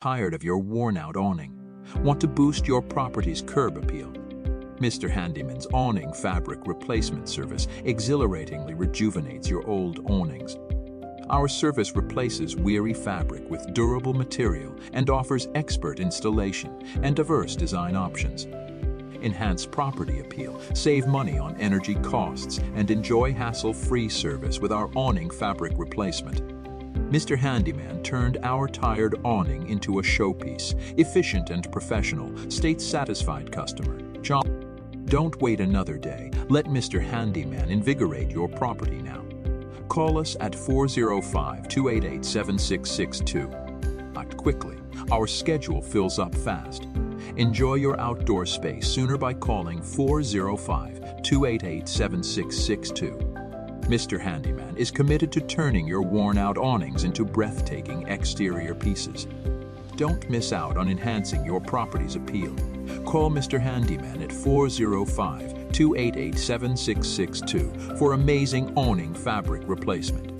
Tired of your worn-out awning? Want to boost your property's curb appeal? Mr. Handyman's awning fabric replacement service exhilaratingly rejuvenates your old awnings. Our service replaces weary fabric with durable material and offers expert installation and diverse design options. Enhance property appeal, save money on energy costs, and enjoy hassle-free service with our awning fabric replacement. Mr. Handyman turned our tired awning into a showpiece. Efficient and professional, states satisfied customer. Don't wait another day. Let Mr. Handyman invigorate your property now. Call us at 405-288-7662. Act quickly. Our schedule fills up fast. Enjoy your outdoor space sooner by calling 405-288-7662. Mr. Handyman is committed to turning your worn-out awnings into breathtaking exterior pieces. Don't miss out on enhancing your property's appeal. Call Mr. Handyman at 405-288-7662 for amazing awning fabric replacement.